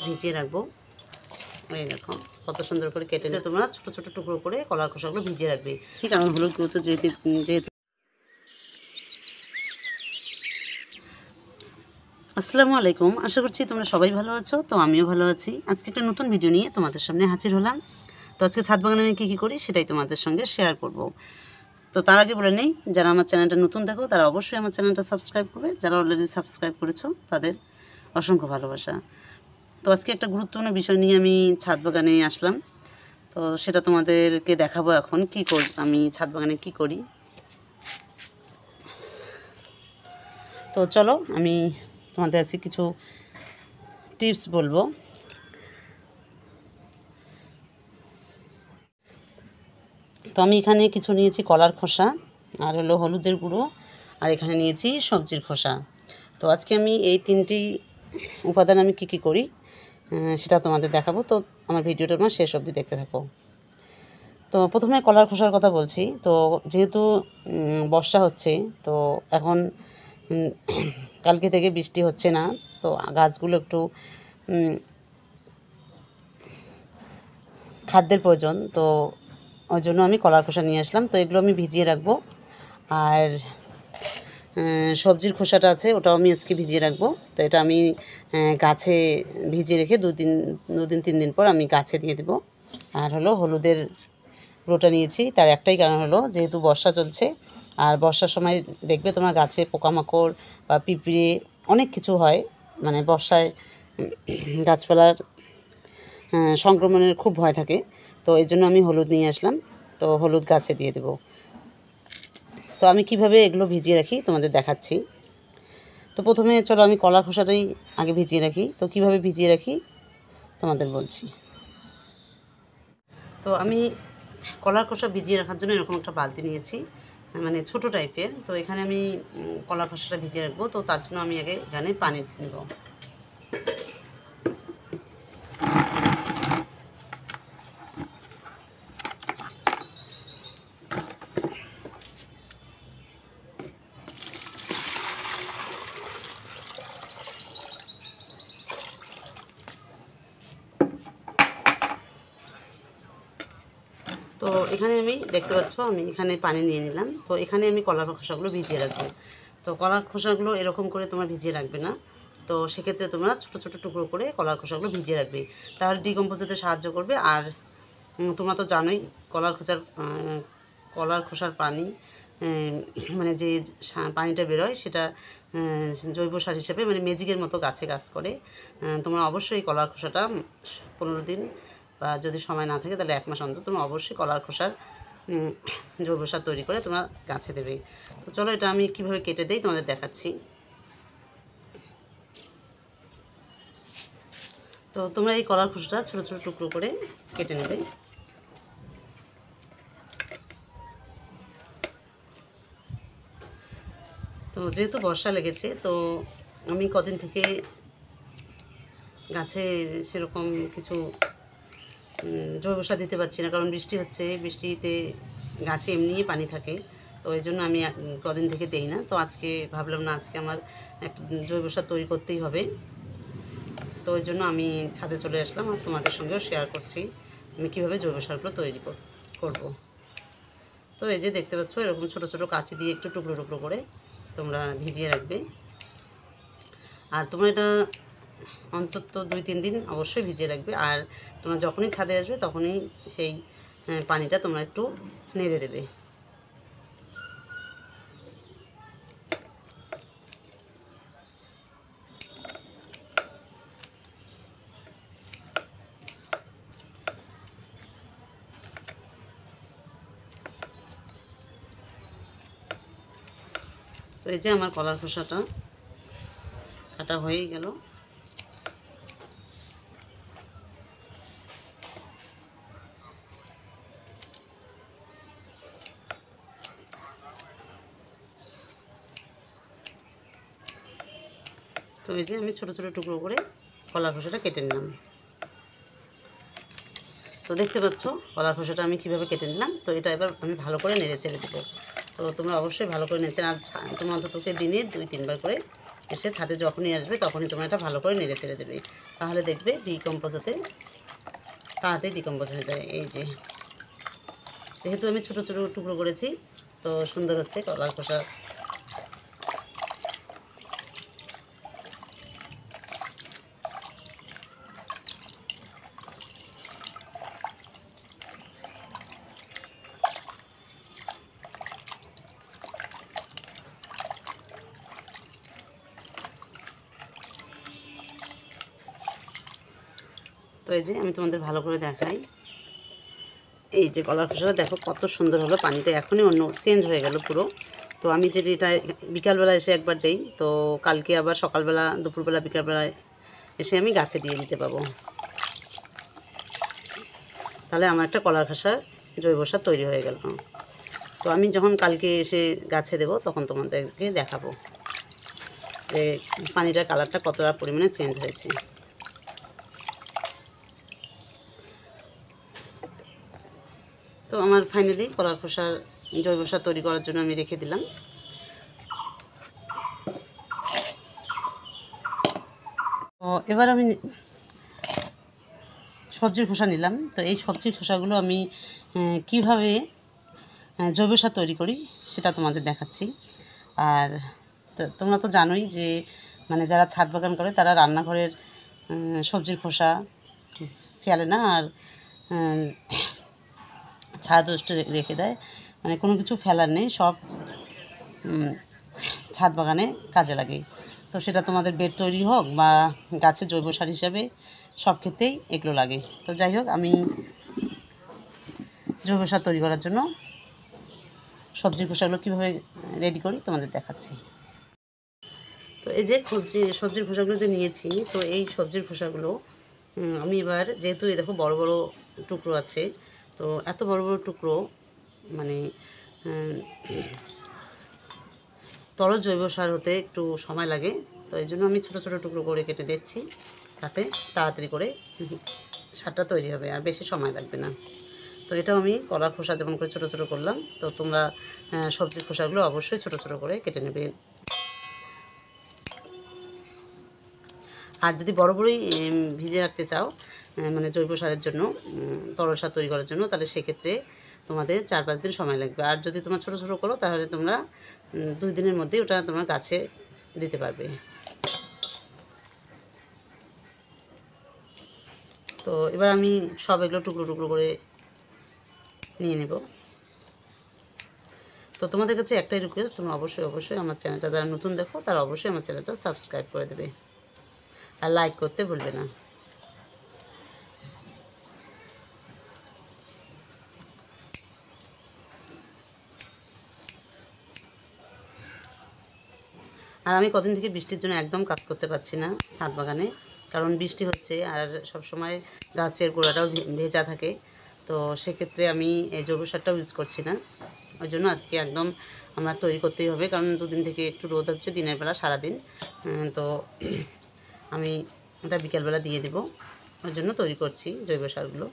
ভিজিয়ে রাখবো। এই দেখো কত সুন্দর করে কেটে নিয়ে তোমরা ছোটো ছোটো টুকরো করে কলার খোসাগুলো ভিজিয়ে রাখবে। ঠিক কারণ হলুদগুলো তো যেহেতু আসসালামু আলাইকুম, আশা করছি তোমরা সবাই ভালো আছো। তো আমিও ভালো আছি। আজকে একটা নতুন ভিডিও নিয়ে তোমাদের সামনে হাজির হলাম। তো আজকে ছাদ বাগানে আমি কী কী করি সেটাই তোমাদের সঙ্গে শেয়ার করব। তো তার আগে বলে নেই, যারা আমার চ্যানেলটা নতুন দেখো তারা অবশ্যই আমার চ্যানেলটা সাবস্ক্রাইব করবে। যারা অলরেডি সাবস্ক্রাইব করেছো তাদের অসংখ্য ভালোবাসা। তো আজকে একটা গুরুত্বপূর্ণ বিষয় নিয়ে আমি ছাদ বাগানে আসলাম। তো সেটা তোমাদেরকে দেখাবো এখন আমি ছাদ বাগানে কী করি। তো চলো আমি তোমাদের আজকে কিছু টিপস বলবো। তো আমি এখানে কিছু নিয়েছি কলার খোসা, আর হলো হলুদের গুঁড়ো, আর এখানে নিয়েছি সবজির খোসা। তো আজকে আমি এই তিনটি উপাদান আমি কী করি সেটা তোমাদের দেখাবো। তো আমার ভিডিওটা আমার শেষ অবধি দেখতে থাকো। তো প্রথমে কলার খোসার কথা বলছি। তো যেহেতু বর্ষা হচ্ছে, তো এখন কালকে থেকে বৃষ্টি হচ্ছে না, তো গাছগুলো একটু খাদ্যের প্রয়োজন। তো ওই জন্য আমি কলার খোসা নিয়ে আসলাম। তো এগুলো আমি ভিজিয়ে রাখবো। আর সবজির খোসাটা আছে, ওটাও আমি আজকে ভিজিয়ে রাখবো। তো এটা আমি গাছে ভিজিয়ে রেখে দুদিন 3 দিন পর আমি গাছে দিয়ে দেবো। আর হলো হলুদের গুঁড়োটা নিয়েছি, তার একটাই কারণ হলো যেহেতু বর্ষা চলছে, আর বর্ষার সময় দেখবে তোমার গাছে পোকামাকড় বা পিঁপড়ে অনেক কিছু হয়, মানে বর্ষায় গাছপালার সংক্রমণের খুব ভয় থাকে। তো এই জন্য আমি হলুদ নিয়ে আসলাম। তো হলুদ গাছে দিয়ে দেবো। তো আমি কিভাবে এগুলো ভিজিয়ে রাখি তোমাদের দেখাচ্ছি। তো প্রথমে চলো আমি কলার খোসাটাই আগে ভিজিয়ে রাখি। তো কিভাবে ভিজিয়ে রাখি তোমাদের বলছি। তো আমি কলার খোসা ভিজিয়ে রাখার জন্য এরকম একটা বালতি নিয়েছি, মানে ছোটো টাইপের। তো এখানে আমি কলার খোসাটা ভিজিয়ে রাখবো। তো তার জন্য আমি আগে এখানে পানি নেব। তো এখানে আমি দেখতে পাচ্ছ আমি এখানে পানি নিয়ে নিলাম। তো এখানে আমি কলার খোসাগুলো ভিজিয়ে রাখবো। তো কলার খোসাগুলো এরকম করে তোমরা ভিজিয়ে রাখবে না। তো সেক্ষেত্রে তোমরা ছোটো ছোটো টুকরো করে কলার খোসাগুলো ভিজিয়ে রাখবে, তাহলে ডিকম্পোজ হতে সাহায্য করবে। আর তোমরা তো জানোই কলার খোসার পানি, মানে যে পানিটা বেরোয় সেটা জৈব সার হিসেবে, মানে ম্যাজিকের মতো গাছে কাজ করে। তোমরা অবশ্যই কলার খোসাটা 15 দিন বা যদি সময় না থাকে তাহলে 1 মাস অন্তর তোমরা অবশ্যই কলার খোসার জৈব সার তৈরি করে তোমরা গাছে দেবে। তো চলো এটা আমি কীভাবে কেটে দিই তোমাদের দেখাচ্ছি। তো তোমরা এই কলার খোসাটা ছোটো ছোটো টুকরো করে কেটে নেবে। তো যেহেতু বর্ষা লেগেছে, তো আমি কদিন থেকে গাছে সেরকম কিছু জৈব সার দিতে পারছি না, কারণ বৃষ্টি হচ্ছে। বৃষ্টিতে গাছে এমনিই পানি থাকে, তো এই জন্য আমি কদিন থেকে দেই না। তো আজকে ভাবলাম না, আজকে আমার একটা জৈব সার তৈরি করতেই হবে। তো ওই জন্য আমি ছাদে চলে আসলাম আর তোমাদের সঙ্গেও শেয়ার করছি আমি কীভাবে জৈব সারগুলো তৈরি করব। তো এই যে দেখতে পাচ্ছ এরকম ছোটো ছোটো কাঁচি দিয়ে একটু টুকরো টুকরো করে তোমরা ভিজিয়ে রাখবে। আর তোমরা এটা অন্তত 2-3 দিন অবশ্যই ভিজিয়ে রাখবে। আর তোমরা যখনই ছাদে আসবে তখনই সেই পানিটা তোমরা একটু নেড়ে দেবে। তো এই যে আমার কলার খোসাটা কাটা হয়েই গেল। তো এই যে আমি ছোটো ছোটো টুকরো করে কলার খোসাটা কেটে নিলাম। তো দেখতে পাচ্ছ কলার খোসাটা আমি কীভাবে কেটে নিলাম। তো এটা এবার আমি ভালো করে নেড়ে চেড়ে দেবো। তো তোমরা অবশ্যই ভালো করে নেড়ে, আর তোমরা অন্তত দিনে 2-3 বার করে এসে ছাদে যখনই আসবে তখনই তোমরা এটা ভালো করে নেড়ে ছেড়ে দেবে, তাহলে দেখবে ডিকম্পোজ হতে তাড়াতাড়ি ডিকম্পোজ হয়ে যায়। এই যে যেহেতু আমি ছোটো ছোটো টুকরো করেছি তো সুন্দর হচ্ছে কলার খোসা। তো এই যে আমি তোমাদের ভালো করে দেখাই, এই যে কলার খোসাটা দেখো কত সুন্দর হলো, পানিটা এখনই অন্য চেঞ্জ হয়ে গেল পুরো। তো আমি যেটা বিকালবেলা এসে একবার দেই, তো কালকে আবার সকালবেলা দুপুরবেলা বিকালবেলা এসে আমি গাছে দিয়ে দিতে পাবো, তাহলে আমার একটা কলার খোসা জৈব সার তৈরি হয়ে গেল। তো আমি যখন কালকে এসে গাছে দেব তখন তোমাদেরকে দেখাবো যে পানিটার কালারটা কতটা পরিমাণে চেঞ্জ হয়েছে। তো আমার ফাইনালি কলার খোসার জৈব সার তৈরি করার জন্য আমি রেখে দিলাম। তো এবার আমি সবজির খোসা নিলাম। তো এই সবজির খোসাগুলো আমি কিভাবে জৈব সার তৈরি করি সেটা তোমাদের দেখাচ্ছি। আর তোমরা তো জানোই যে মানে যারা ছাদ বাগান করে তারা রান্নাঘরের সবজির খোসা ফেলে না, আর ছাদ ওষ্ঠে রেখে দেয়, মানে কোনো কিছু ফেলার নেই, সব ছাদ বাগানে কাজে লাগে। তো সেটা তোমাদের বেড তৈরি হোক বা গাছের জৈব সার হিসাবে সব ক্ষেত্রেই এগুলো লাগে। তো যাই হোক, আমি জৈব সার তৈরি করার জন্য সবজির খোসাগুলো কীভাবে রেডি করি তোমাদের দেখাচ্ছি। তো এই যে সবজির খোসাগুলো যে নিয়েছি, তো এই সবজির খোসাগুলো আমি এবার যেহেতু এই দেখো বড় বড় টুকরো আছে, তো এত বড় বড় টুকরো মানে তরল জৈব সার হতে একটু সময় লাগে, তো এই জন্য আমি ছোটো ছোটো টুকরো করে কেটে দিচ্ছি, তাতে তাড়াতাড়ি করে সারটা তৈরি হবে আর বেশি সময় লাগবে না। তো এটাও আমি কলার খোসা যেমন করে ছোটো ছোটো করলাম, তো তোমরা সবজির খোসাগুলো অবশ্যই ছোটো ছোটো করে কেটে নেবে। আর যদি বড় বড়ই ভিজে রাখতে চাও মানে জৈব সারের জন্য, তরল সার তৈরি করার জন্য, তাহলে সেক্ষেত্রে তোমাদের 4-5 দিন সময় লাগবে। আর যদি তোমরা ছোটো ছোটো করো তাহলে তোমরা 2 দিনের মধ্যেই ওটা তোমার গাছে দিতে পারবে। তো এবার আমি সব এগুলো টুকরো টুকরো করে নিয়ে নেব। তো তোমাদের কাছে একটাই রিকোয়েস্ট, তোমরা অবশ্যই আমার চ্যানেলটা যারা নতুন দেখো তারা অবশ্যই আমার চ্যানেলটা সাবস্ক্রাইব করে দেবে আর লাইক করতে ভুলবে না। আর আমি কদিন থেকে বৃষ্টির জন্য একদম কাজ করতে পারছি না ছাদ বাগানে, কারণ বৃষ্টি হচ্ছে আর সব সময় গাছের গোড়াটাও ভেজা থাকে। তো সেক্ষেত্রে আমি এই জৈব সারটাও ইউজ করছি না, ওই জন্য আজকে একদম আমার তৈরি করতেই হবে, কারণ 2 দিন থেকে একটু রোদ হচ্ছে দিনের বেলা সারাদিন। তো আমি এটা বিকেলবেলা দিয়ে দেবো, ওই জন্য তৈরি করছি জৈব সারগুলো।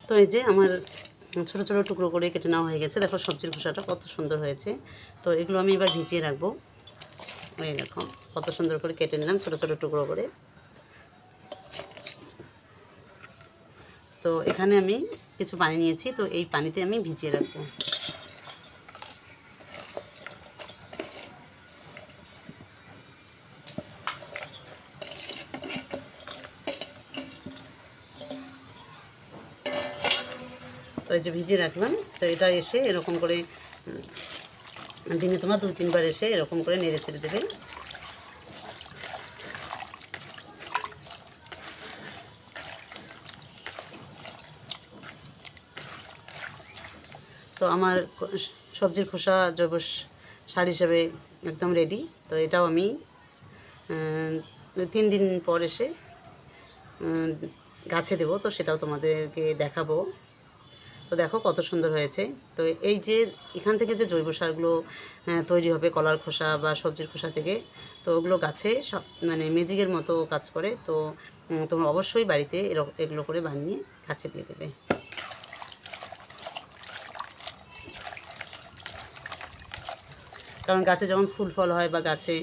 তো এই যে আমার ছোটো ছোটো টুকরো করে কেটে নেওয়া হয়ে গেছে, দেখো সবজির খোসাটা কত সুন্দর হয়েছে। তো এগুলো আমি এবার ভিজিয়ে রাখবো। এই দেখো কত সুন্দর করে কেটে নিলাম ছোটো ছোটো টুকরো করে। তো এখানে আমি কিছু পানি নিয়েছি, তো এই পানিতে আমি ভিজিয়ে রাখবো। তো এই যে ভিজিয়ে রাখলাম, তো এটা এসে এরকম করে দিনে তোমরা 2-3 বার এসে এরকম করে নেড়ে চেড়ে দেবে। তো আমার সবজির খোসা জৈব সার হিসেবে একদম রেডি। তো এটাও আমি 3 দিন পর এসে গাছে দেবো, তো সেটাও তোমাদেরকে দেখাবো। তো দেখো কত সুন্দর হয়েছে। তো এই যে এখান থেকে যে জৈব সারগুলো তৈরি হবে কলার খোসা বা সবজির খোসা থেকে, তো ওগুলো গাছে সব মানে ম্যাজিকের মতো কাজ করে। তো তোমরা অবশ্যই বাড়িতে এগুলো করে বানিয়ে গাছে দিয়ে দেবে। কারণ গাছে যখন ফুল ফল হয় বা গাছে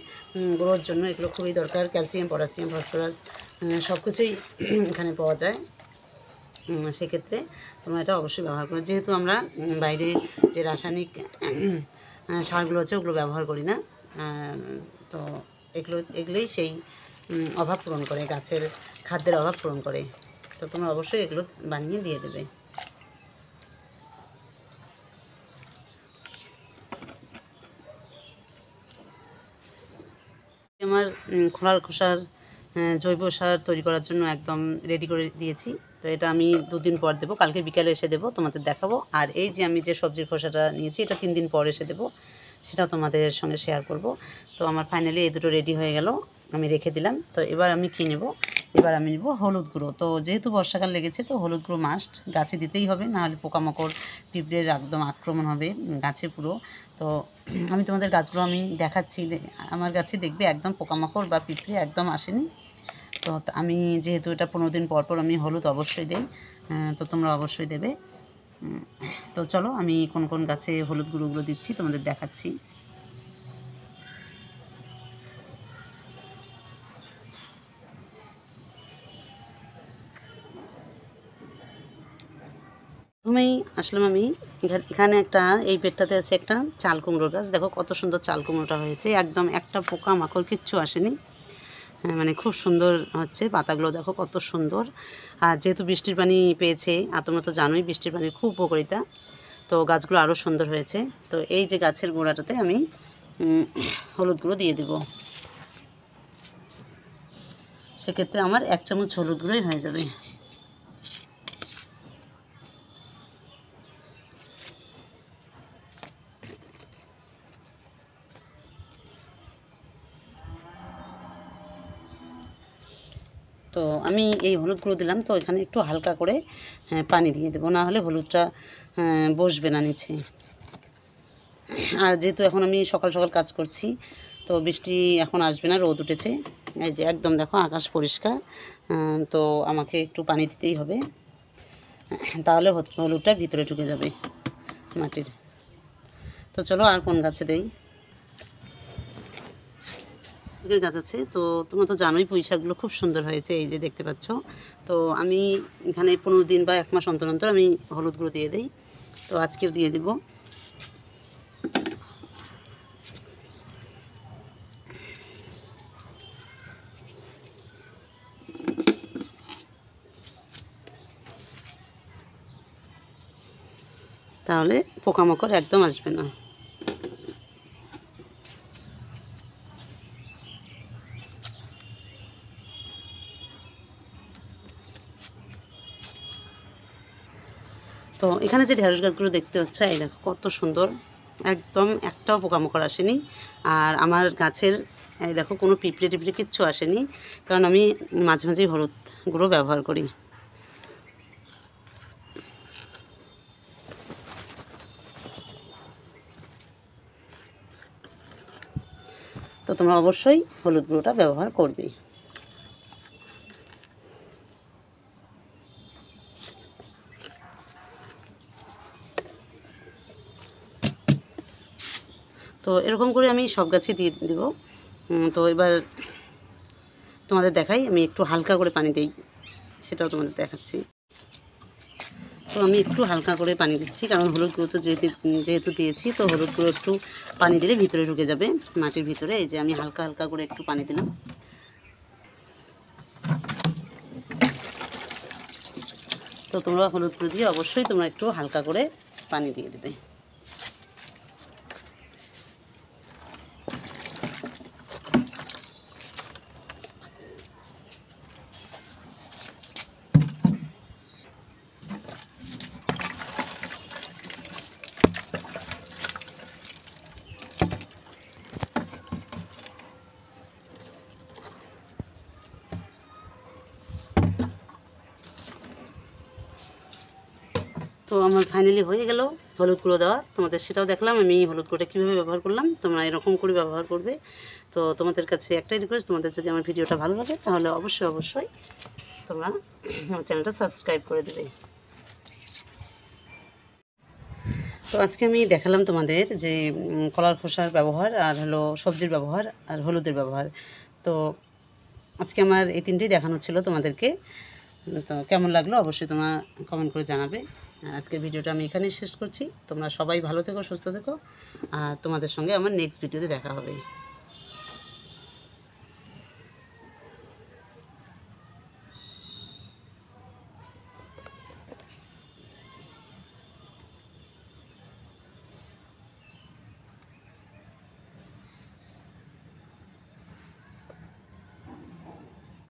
গ্রোথের জন্য এগুলো খুবই দরকার। ক্যালসিয়াম, পটাশিয়াম, ফসফরাস সব কিছুই এখানে পাওয়া যায়। সেক্ষেত্রে তোমরা এটা অবশ্যই ব্যবহার করো। যেহেতু আমরা বাইরে যে রাসায়নিক সারগুলো আছে ওগুলো ব্যবহার করি না, তো এগুলোই সেই অভাব পূরণ করে, গাছের খাদ্যের অভাব পূরণ করে। তো তোমরা অবশ্যই এগুলো বানিয়ে দিয়ে দেবে। আমার খোলার খোসার জৈব সার তৈরি করার জন্য একদম রেডি করে দিয়েছি। তো এটা আমি 2 দিন পর দেবো, কালকে বিকালে এসে দেবো, তোমাদের দেখাবো। আর এই যে আমি যে সবজির খোসাটা নিয়েছি এটা 3 দিন পর এসে দেবো, সেটাও তোমাদের সঙ্গে শেয়ার করব। তো আমার ফাইনালি এই দুটো রেডি হয়ে গেল, আমি রেখে দিলাম। তো এবার আমি কী নেব, এবার আমি নেব হলুদ গুঁড়ো। তো যেহেতু বর্ষাকাল লেগেছে তো হলুদ গুঁড়ো মাস্ট গাছে দিতেই হবে, নাহলে পোকামাকড় পিঁপড়ের একদম আক্রমণ হবে গাছে পুরো। তো আমি তোমাদের গাছগুলো আমি দেখাচ্ছি, আমার গাছে দেখবে একদম পোকামাকড় বা পিঁপড়ে একদম আসেনি। তো আমি যেহেতু এটা 15 দিন পর পর আমি হলুদ অবশ্যই দেই, তো তোমরা অবশ্যই দেবে। তো চলো আমি কোন কোন গাছে হলুদ গুঁড়োগুলো দিচ্ছি তোমাদের দেখাচ্ছি। প্রথমেই আসলাম আমি এখানে একটা, এই পেটটাতে আছে একটা চাল কুমড়োর গাছ। দেখো কত সুন্দর চাল কুমড়োটা হয়েছে, একদম একটা পোকা মাকড় কিচ্ছু আসেনি। মানে খুব সুন্দর হচ্ছে, পাতাগুলো দেখো কত সুন্দর। আর যেহেতু বৃষ্টির পানি পেয়েছে, আর তোমরা তো জানোই বৃষ্টির পানির খুব উপকারিতা, তো গাছগুলো আরও সুন্দর হয়েছে। তো এই যে গাছের গোড়াটাতে আমি হলুদ গুঁড়ো দিয়ে দেব। সেক্ষেত্রে আমার 1 চামচ হলুদ গুঁড়োই হয়ে যাবে। তো আমি এই হলুদ গুঁড়ো দিলাম, তো এখানে একটু হালকা করে পানি দিয়ে দেবো, না হলে হলুদটা বসবে না নিচে। আর যেহেতু এখন আমি সকাল সকাল কাজ করছি, তো বৃষ্টি এখন আসবে না, রোদ উঠেছে। এই যে একদম দেখো আকাশ পরিষ্কার, তো আমাকে একটু পানি দিতেই হবে, তাহলে হলুদটা ভিতরে ঢুকে যাবে মাটির। তো চলো আর কোন গাছে দেই। গাছ আছে, তো তোমরা তো জানোই পুঁই শাকগুলো খুব সুন্দর হয়েছে, এই যে দেখতে পাচ্ছ। তো আমি এখানে 15 দিন বা 1 মাস অন্তর অন্তর আমি হলুদ গুঁড়ো দিয়ে দিই, তো আজকেও দিয়ে দিব। তাহলে পোকামাকড় একদম আসবে না। তো এখানে যে ঢেঁড়স গাছগুলো দেখতে পাচ্ছ, এই দেখো কত সুন্দর, একদম একটাও পোকামাকড় আসেনি। আর আমার গাছের এই দেখো কোনো পিঁপড়ে টিপড়ে কিচ্ছু আসেনি, কারণ আমি মাঝে মাঝেই হলুদ গুঁড়ো ব্যবহার করি। তো তোমরা অবশ্যই হলুদ গুঁড়োটা ব্যবহার করবে। তো এরকম করে আমি সব গাছে দিয়ে দেবো। তো এবার তোমাদের দেখাই, আমি একটু হালকা করে পানি দিই, সেটাও তোমাদের দেখাচ্ছি। তো আমি একটু হালকা করে পানি দিচ্ছি, কারণ হলুদ গুঁড়ো তো যেহেতু দিয়েছি, তো হলুদ গুঁড়ো একটু পানি দিলে ভিতরে ঢুকে যাবে মাটির ভিতরে। এই যে আমি হালকা হালকা করে একটু পানি দিলাম। তো তোমরা হলুদ গুঁড়ো দিয়ে অবশ্যই তোমরা একটু হালকা করে পানি দিয়ে দেবে। তো আমার ফাইনালি হয়ে গেল হলুদ গুঁড়ো দেওয়া, তোমাদের সেটাও দেখলাম আমি হলুদ গুঁড়োটা কীভাবে ব্যবহার করলাম। তোমরা এরকম করে ব্যবহার করবে। তো তোমাদের কাছে একটাই রিকোয়েস্ট, তোমাদের যদি আমার ভিডিওটা ভালো লাগে তাহলে অবশ্যই তোমরা আমার চ্যানেলটা সাবস্ক্রাইব করে দেবে। তো আজকে আমি দেখালাম তোমাদের যে কলার খোসার ব্যবহার, আর হলো সবজির ব্যবহার, আর হলুদের ব্যবহার। তো আজকে আমার এই তিনটেই দেখানো ছিল তোমাদেরকে। তো কেমন লাগলো অবশ্যই তোমরা কমেন্ট করে জানাবে। আজকের ভিডিওটা আমি এখানেই শেষ করছি। তোমরা সবাই ভালো থেকো, সুস্থ থেকো, আর তোমাদের সঙ্গে আমার নেক্সট ভিডিওতে দেখা হবে।